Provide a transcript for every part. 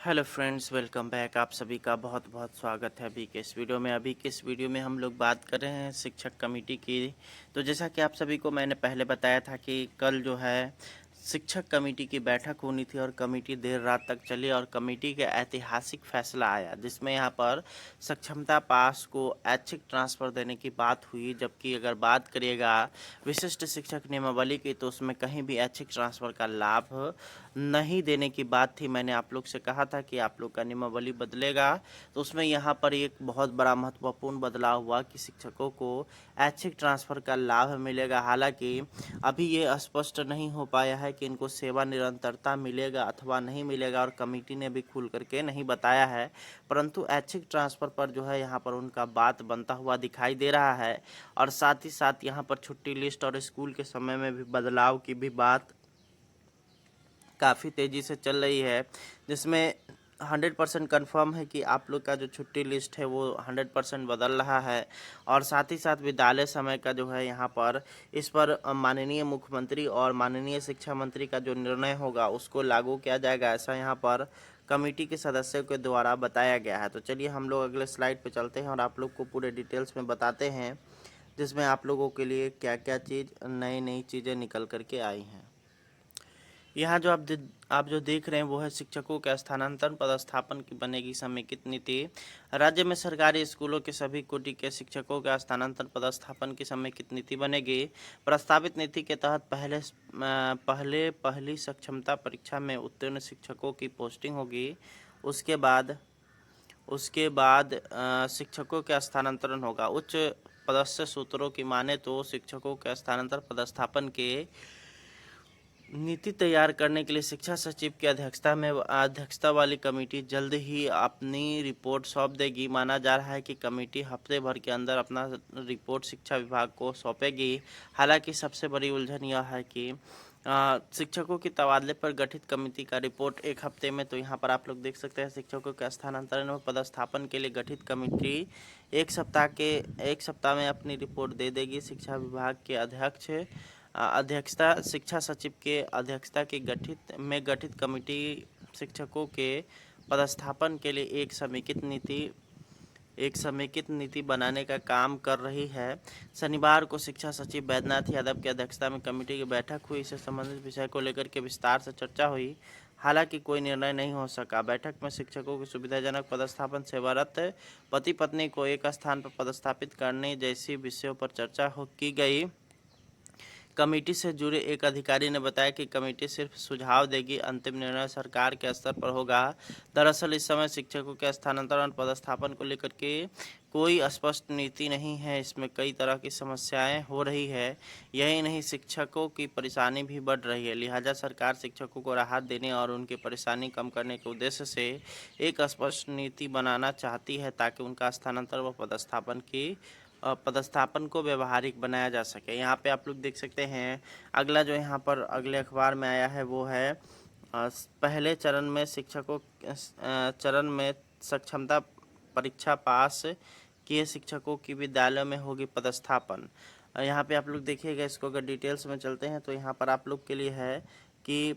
Hello friends, welcome back. आप सभी का बहुत बहुत स्वागत है अभी के इस वीडियो में। अभी के इस वीडियो में हम लोग बात कर रहे हैं शिक्षक कमेटी की। तो जैसा कि आप सभी को मैंने पहले बताया था कि कल जो है शिक्षक कमेटी की बैठक होनी थी और कमेटी देर रात तक चली और कमेटी के ऐतिहासिक फैसला आया जिसमें यहाँ पर सक्षमता पास को ऐच्छिक ट्रांसफ़र देने की बात हुई। जबकि अगर बात करिएगा विशिष्ट शिक्षक नियमावली की तो उसमें कहीं भी ऐच्छिक ट्रांसफ़र का लाभ नहीं देने की बात थी। मैंने आप लोग से कहा था कि आप लोग का नियमावली बदलेगा, तो उसमें यहाँ पर एक बहुत बड़ा महत्वपूर्ण बदलाव हुआ कि शिक्षकों को ऐच्छिक ट्रांसफ़र का लाभ मिलेगा। हालांकि अभी ये स्पष्ट नहीं हो पाया है कि इनको सेवा निरंतरता मिलेगा अथवा नहीं मिलेगा और कमेटी ने भी खुल करके नहीं बताया है, परंतु ऐच्छिक ट्रांसफ़र पर जो है यहाँ पर उनका बात बनता हुआ दिखाई दे रहा है। और साथ ही साथ यहाँ पर छुट्टी लिस्ट और स्कूल के समय में भी बदलाव की भी बात काफ़ी तेज़ी से चल रही है, जिसमें 100% कन्फर्म है कि आप लोग का जो छुट्टी लिस्ट है वो 100% बदल रहा है। और साथ ही साथ विद्यालय समय का जो है यहाँ पर इस पर माननीय मुख्यमंत्री और माननीय शिक्षा मंत्री का जो निर्णय होगा उसको लागू किया जाएगा, ऐसा यहाँ पर कमेटी के सदस्यों के द्वारा बताया गया है। तो चलिए हम लोग अगले स्लाइड पे चलते हैं और आप लोग को पूरे डिटेल्स में बताते हैं जिसमें आप लोगों के लिए क्या क्या चीज़ नई नई चीज़ें निकल करके आई हैं। यहाँ जो आप जो देख रहे हैं वो है शिक्षकों के स्थानांतरण पदस्थापन की बनेगी समेकित नीति। राज्य में सरकारी स्कूलों के सभी कोटि के शिक्षकों के स्थानांतरण पदस्थापन की समेकित नीति बनेगी। प्रस्तावित नीति के तहत पहली सक्षमता परीक्षा में उत्तीर्ण शिक्षकों की पोस्टिंग होगी। उसके बाद शिक्षकों के स्थानांतरण होगा। उच्च पदस्थ सूत्रों की माने तो शिक्षकों के स्थानांतरण पदस्थापन के नीति तैयार करने के लिए शिक्षा सचिव की अध्यक्षता वाली कमेटी जल्द ही अपनी रिपोर्ट सौंप देगी। माना जा रहा है कि कमेटी हफ्ते भर के अंदर अपना रिपोर्ट शिक्षा विभाग को सौंपेगी। हालांकि सबसे बड़ी उलझन यह है कि शिक्षकों की तबादले पर गठित कमेटी का रिपोर्ट एक हफ्ते में, तो यहाँ पर आप लोग देख सकते हैं शिक्षकों के स्थानांतरण और पदस्थापन के लिए गठित कमेटी एक सप्ताह में अपनी रिपोर्ट दे देगी। शिक्षा विभाग के अध्यक्षता शिक्षा सचिव के अध्यक्षता की गठित कमेटी शिक्षकों के पदस्थापन के लिए एक समेकित नीति बनाने का काम कर रही है। शनिवार को शिक्षा सचिव बैद्यनाथ यादव की अध्यक्षता में कमेटी की बैठक हुई। इससे संबंधित विषय को लेकर के विस्तार से चर्चा हुई। हालांकि कोई निर्णय नहीं हो सका। बैठक में शिक्षकों की सुविधाजनक पदस्थापन, सेवारत पति पत्नी को एक स्थान पर पदस्थापित करने जैसी विषयों पर चर्चा की गई। कमेटी से जुड़े एक अधिकारी ने बताया कि कमेटी सिर्फ सुझाव देगी, अंतिम निर्णय सरकार के स्तर पर होगा। दरअसल इस समय शिक्षकों के स्थानांतरण पदस्थापन को लेकर के कोई स्पष्ट नीति नहीं है। इसमें कई तरह की समस्याएं हो रही है। यही नहीं, शिक्षकों की परेशानी भी बढ़ रही है। लिहाजा सरकार शिक्षकों को राहत देने और उनकी परेशानी कम करने के उद्देश्य से एक स्पष्ट नीति बनाना चाहती है ताकि उनका स्थानांतरण व पदस्थापन को व्यवहारिक बनाया जा सके। यहाँ पे आप लोग देख सकते हैं अगला जो यहाँ पर अगले अखबार में आया है वो है पहले चरण में सक्षमता परीक्षा पास किए शिक्षकों की विद्यालयों में होगी पदस्थापन। यहाँ पे आप लोग देखिएगा, इसको अगर डिटेल्स में चलते हैं तो यहाँ पर आप लोग के लिए है कि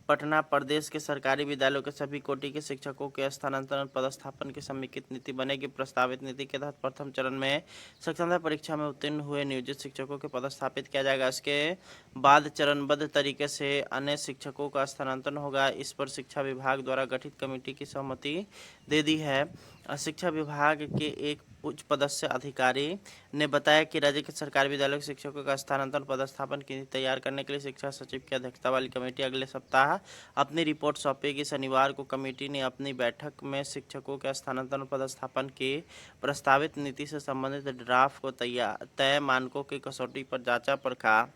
पटना प्रदेश के सरकारी विद्यालयों के सभी कोटि के शिक्षकों के स्थानांतरण पदस्थापन की समेकित नीति बनेगी। प्रस्तावित नीति के तहत प्रथम चरण में सक्षमता परीक्षा में उत्तीर्ण हुए नियोजित शिक्षकों के पदस्थापित किया जाएगा। इसके बाद चरणबद्ध तरीके से अन्य शिक्षकों का स्थानांतरण होगा। इस पर शिक्षा विभाग द्वारा गठित कमेटी की सहमति दे दी है। शिक्षा विभाग के एक उच्च पदस्थ अधिकारी ने बताया कि राज्य के सरकारी विद्यालयों के शिक्षकों का स्थानांतरण पदस्थापन की नीति तैयार करने के लिए शिक्षा सचिव की अध्यक्षता वाली कमेटी अगले सप्ताह अपनी रिपोर्ट सौंपेगी। शनिवार को कमेटी ने अपनी बैठक में शिक्षकों के स्थानांतरण पदस्थापन की प्रस्तावित नीति से संबंधित ड्राफ्ट को तय मानकों की कसौटी पर जांचा परखा।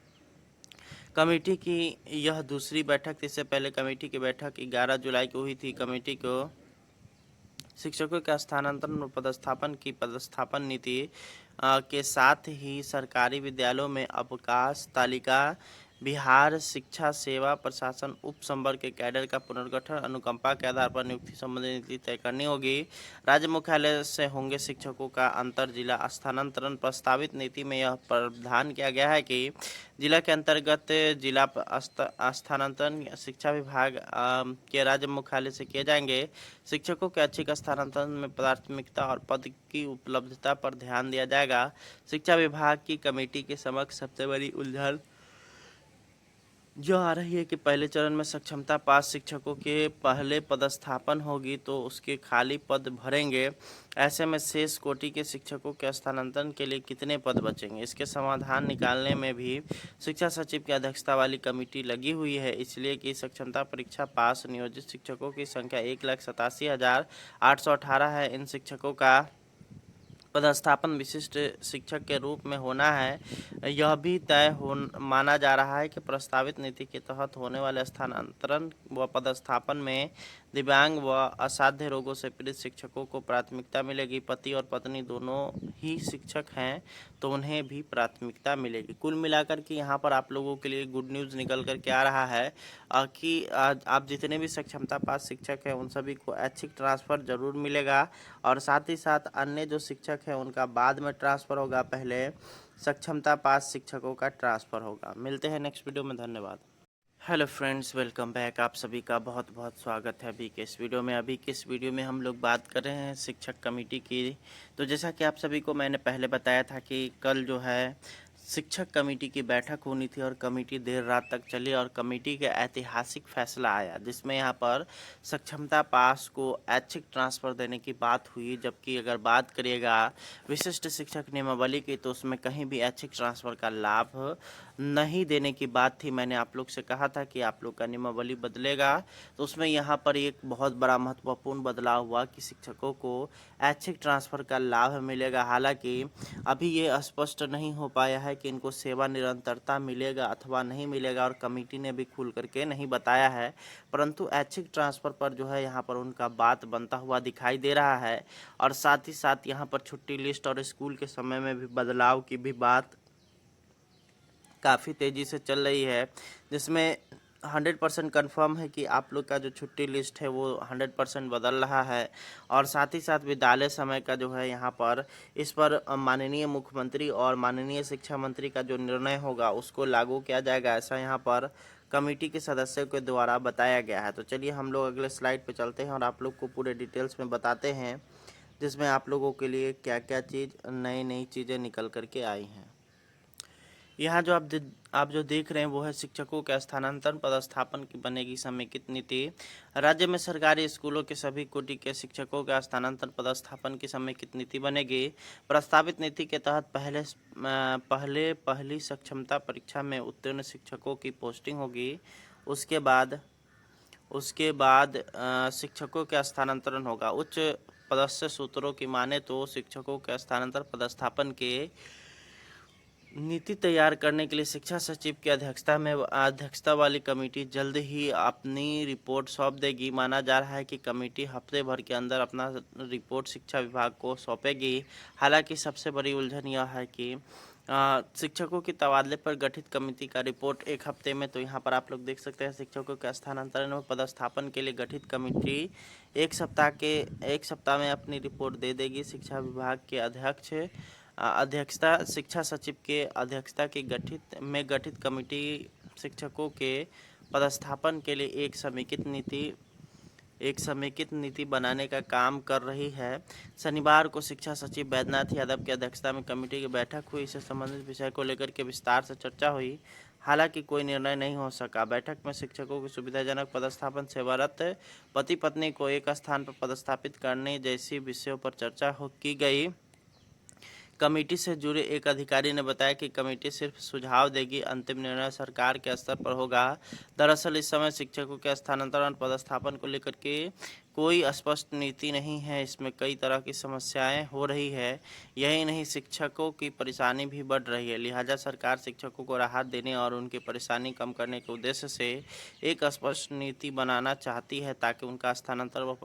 कमेटी की यह दूसरी बैठक थी। इससे पहले कमेटी की बैठक 11 जुलाई को हुई थी। कमेटी को शिक्षकों के स्थानांतरण और पदस्थापन नीति के साथ ही सरकारी विद्यालयों में अवकाश तालिका बिहार शिक्षा सेवा प्रशासन उप संवर्ग के कैडर का पुनर्गठन, अनुकंपा के आधार पर नियुक्ति संबंधी नीति तय करनी होगी। राज्य मुख्यालय से होंगे शिक्षकों का अंतर जिला स्थानांतरण। प्रस्तावित नीति में यह प्रावधान किया गया है कि जिला के अंतर्गत जिला स्थानांतरण शिक्षा विभाग के राज्य मुख्यालय से किए जाएंगे। शिक्षकों के ऐच्छिक स्थानांतरण में प्राथमिकता और पद की उपलब्धता पर ध्यान दिया जाएगा। शिक्षा विभाग की कमेटी के समक्ष सबसे बड़ी उलझन जो आ रही है कि पहले चरण में सक्षमता पास शिक्षकों के पहले पदस्थापन होगी तो उसके खाली पद भरेंगे। ऐसे में शेष कोटि के शिक्षकों के स्थानांतरण के लिए कितने पद बचेंगे, इसके समाधान निकालने में भी शिक्षा सचिव की अध्यक्षता वाली कमेटी लगी हुई है। इसलिए कि सक्षमता परीक्षा पास नियोजित शिक्षकों की संख्या 1,87,818 है। इन शिक्षकों का पदस्थापन विशिष्ट शिक्षक के रूप में होना है। यह भी तय माना जा रहा है कि प्रस्तावित नीति के तहत होने वाले स्थानांतरण व पदस्थापन में दिव्यांग व असाध्य रोगों से पीड़ित शिक्षकों को प्राथमिकता मिलेगी। पति और पत्नी दोनों ही शिक्षक हैं तो उन्हें भी प्राथमिकता मिलेगी। कुल मिलाकर के यहाँ पर आप लोगों के लिए गुड न्यूज़ निकल कर के आ रहा है कि आप जितने भी सक्षमता पास शिक्षक हैं उन सभी को ऐच्छिक ट्रांसफ़र जरूर मिलेगा और साथ ही साथ अन्य जो शिक्षक हैं उनका बाद में ट्रांसफ़र होगा, पहले सक्षमता पास शिक्षकों का ट्रांसफ़र होगा। मिलते हैं नेक्स्ट वीडियो में, धन्यवाद। Hello friends, welcome back. आप सभी का बहुत बहुत स्वागत है अभी के इस वीडियो में। अभी के इस वीडियो में हम लोग बात कर रहे हैं शिक्षक कमेटी की। तो जैसा कि आप सभी को मैंने पहले बताया था कि कल जो है शिक्षक कमेटी की बैठक होनी थी और कमेटी देर रात तक चली और कमेटी के ऐतिहासिक फैसला आया जिसमें यहाँ पर सक्षमता पास को ऐच्छिक ट्रांसफ़र देने की बात हुई। जबकि अगर बात करिएगा विशिष्ट शिक्षक नियमावली की तो उसमें कहीं भी ऐच्छिक ट्रांसफ़र का लाभ नहीं देने की बात थी। मैंने आप लोग से कहा था कि आप लोग का नियमावली बदलेगा तो उसमें यहाँ पर एक बहुत बड़ा महत्वपूर्ण बदलाव हुआ कि शिक्षकों को ऐच्छिक ट्रांसफ़र का लाभ मिलेगा। हालांकि अभी ये स्पष्ट नहीं हो पाया है कि इनको सेवा निरंतरता मिलेगा अथवा नहीं मिलेगा और कमेटी ने भी खुल करके नहीं बताया है, परंतु ऐच्छिक ट्रांसफ़र पर जो है यहाँ पर उनका बात बनता हुआ दिखाई दे रहा है। और साथ ही साथ यहाँ पर छुट्टी लिस्ट और स्कूल के समय में भी बदलाव की भी बात काफ़ी तेज़ी से चल रही है, जिसमें 100% कन्फर्म है कि आप लोग का जो छुट्टी लिस्ट है वो 100% बदल रहा है। और साथ ही साथ विद्यालय समय का जो है यहाँ पर इस पर माननीय मुख्यमंत्री और माननीय शिक्षा मंत्री का जो निर्णय होगा उसको लागू किया जाएगा, ऐसा यहाँ पर कमेटी के सदस्यों के द्वारा बताया गया है। तो चलिए हम लोग अगले स्लाइड पे चलते हैं और आप लोग को पूरे डिटेल्स में बताते हैं जिसमें आप लोगों के लिए क्या क्या चीज़ नई नई चीज़ें निकल कर के आई हैं। यहाँ जो आप जो देख रहे हैं वो है शिक्षकों के स्थानांतरण पदस्थापन की बनेगी समेकित नीति। राज्य में सरकारी स्कूलों के सभी कोटि के शिक्षकों के स्थानांतरण पदस्थापन की समेकित नीति बनेगी। प्रस्तावित नीति के तहत पहली सक्षमता परीक्षा में उत्तीर्ण शिक्षकों की पोस्टिंग होगी। उसके बाद शिक्षकों के स्थानांतरण होगा। उच्च पदस्थ सूत्रों की माने तो शिक्षकों के स्थानांतरण पदस्थापन के नीति तैयार करने के लिए शिक्षा सचिव की अध्यक्षता वाली कमेटी जल्द ही अपनी रिपोर्ट सौंप देगी। माना जा रहा है कि कमेटी हफ्ते भर के अंदर अपना रिपोर्ट शिक्षा विभाग को सौंपेगी। हालांकि सबसे बड़ी उलझन यह है कि शिक्षकों के तबादले पर गठित कमेटी का रिपोर्ट एक हफ्ते में, तो यहाँ पर आप लोग देख सकते हैं शिक्षकों के स्थानांतरण और पदस्थापन के लिए गठित कमेटी एक सप्ताह में अपनी रिपोर्ट दे देगी। शिक्षा विभाग के अध्यक्षता शिक्षा सचिव के अध्यक्षता की गठित कमेटी शिक्षकों के पदस्थापन के लिए एक समेकित नीति बनाने का काम कर रही है। शनिवार को शिक्षा सचिव बैद्यनाथ यादव की अध्यक्षता में कमेटी की बैठक हुई। इससे संबंधित विषय को लेकर के विस्तार से चर्चा हुई। हालांकि कोई निर्णय नहीं हो सका। बैठक में शिक्षकों की सुविधाजनक पदस्थापन, सेवारत पति पत्नी को एक स्थान पर पदस्थापित करने जैसी विषयों पर चर्चा की गई। कमेटी से जुड़े एक अधिकारी ने बताया कि कमेटी सिर्फ सुझाव देगी, अंतिम निर्णय सरकार के स्तर पर होगा। दरअसल इस समय शिक्षकों के स्थानांतरण पदस्थापन को लेकर के कोई स्पष्ट नीति नहीं है। इसमें कई तरह की समस्याएं हो रही है। यही नहीं, शिक्षकों की परेशानी भी बढ़ रही है। लिहाजा सरकार शिक्षकों को राहत देने और उनकी परेशानी कम करने के उद्देश्य से एक स्पष्ट नीति बनाना चाहती है ताकि उनका स्थानांतरण व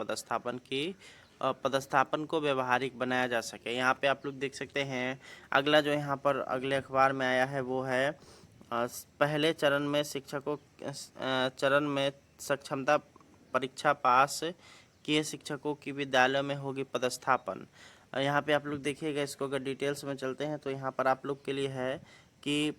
पदस्थापन को व्यवहारिक बनाया जा सके। यहाँ पे आप लोग देख सकते हैं अगला जो यहाँ पर अगले अखबार में आया है वो है पहले चरण में सक्षमता परीक्षा पास किए शिक्षकों की विद्यालय में होगी पदस्थापन। यहाँ पे आप लोग देखिएगा, इसको अगर डिटेल्स में चलते हैं तो यहाँ पर आप लोग के लिए है कि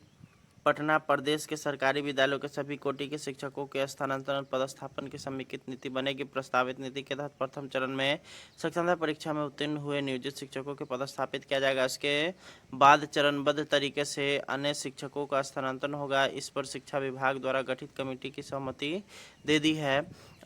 पटना प्रदेश के सरकारी विद्यालयों के सभी कोटि के शिक्षकों के स्थानांतरण पदस्थापन की समेकित नीति बनेगी। प्रस्तावित नीति के तहत प्रथम चरण में सक्षमता परीक्षा में उत्तीर्ण हुए नियोजित शिक्षकों के पदस्थापित किया जाएगा। इसके बाद चरणबद्ध तरीके से अन्य शिक्षकों का स्थानांतरण होगा। इस पर शिक्षा विभाग द्वारा गठित कमेटी की सहमति दे दी है।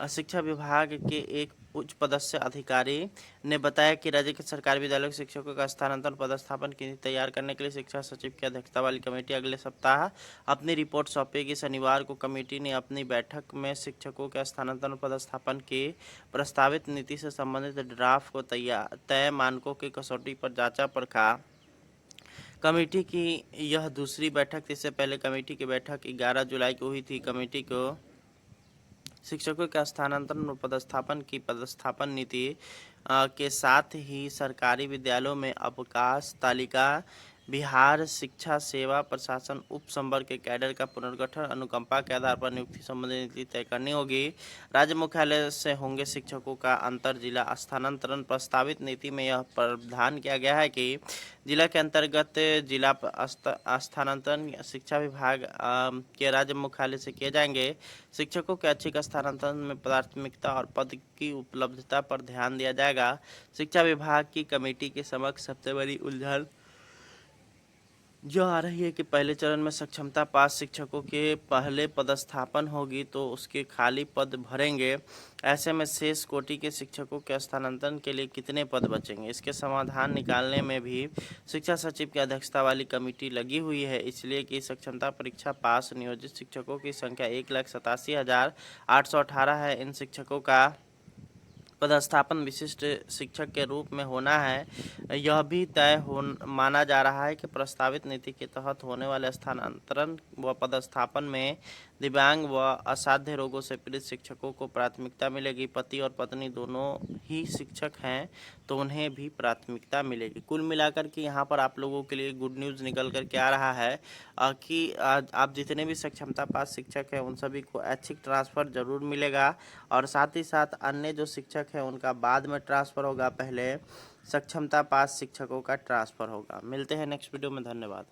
शिक्षा विभाग के एक उच्च पदस्थ अधिकारी ने बताया कि राज्य के सरकारी विद्यालयों के शिक्षकों का स्थानांतरण पदस्थापन की नीति तैयार करने के लिए शिक्षा सचिव की अध्यक्षता वाली कमेटी अगले सप्ताह अपनी रिपोर्ट सौंपेगी। शनिवार को कमेटी ने अपनी बैठक में शिक्षकों के स्थानांतरण पदस्थापन की प्रस्तावित नीति से संबंधित ड्राफ्ट को तय मानकों की कसौटी पर जांचा परखा। कमेटी की यह दूसरी बैठक थी। इससे पहले कमेटी की बैठक 11 जुलाई को हुई थी। कमेटी को शिक्षकों के स्थानांतरण और पदस्थापन की पदस्थापन नीति के साथ ही सरकारी विद्यालयों में अवकाश तालिका, बिहार शिक्षा सेवा प्रशासन उप संवर्ग के कैडर का पुनर्गठन, अनुकंपा के आधार पर नियुक्ति संबंधी नीति तय करनी होगी। राज्य मुख्यालय से होंगे शिक्षकों का अंतर जिला स्थानांतरण। प्रस्तावित नीति में यह प्रावधान किया गया है कि जिला के अंतर्गत जिला स्थानांतरण शिक्षा विभाग के राज्य मुख्यालय से किए जाएंगे। शिक्षकों के ऐच्छिक स्थानांतरण में प्राथमिकता और पद की उपलब्धता पर ध्यान दिया जाएगा। शिक्षा विभाग की कमेटी के समक्ष सबसे बड़ी उलझन जो आ रही है कि पहले चरण में सक्षमता पास शिक्षकों के पहले पदस्थापन होगी तो उसके खाली पद भरेंगे। ऐसे में शेष कोटि के शिक्षकों के स्थानांतरण के लिए कितने पद बचेंगे, इसके समाधान निकालने में भी शिक्षा सचिव की अध्यक्षता वाली कमेटी लगी हुई है। इसलिए कि सक्षमता परीक्षा पास नियोजित शिक्षकों की संख्या 1,87,818 है। इन शिक्षकों का पदस्थापन विशिष्ट शिक्षक के रूप में होना है। यह भी माना जा रहा है कि प्रस्तावित नीति के तहत होने वाले स्थानांतरण व पदस्थापन में दिव्यांग व असाध्य रोगों से पीड़ित शिक्षकों को प्राथमिकता मिलेगी। पति और पत्नी दोनों ही शिक्षक हैं तो उन्हें भी प्राथमिकता मिलेगी। कुल मिलाकर के यहाँ पर आप लोगों के लिए गुड न्यूज़ निकल कर के आ रहा है कि आप जितने भी सक्षमता पास शिक्षक हैं उन सभी को ऐच्छिक ट्रांसफ़र जरूर मिलेगा और साथ ही साथ अन्य जो शिक्षक हैं उनका बाद में ट्रांसफ़र होगा, पहले सक्षमता पास शिक्षकों का ट्रांसफ़र होगा। मिलते हैं नेक्स्ट वीडियो में। धन्यवाद।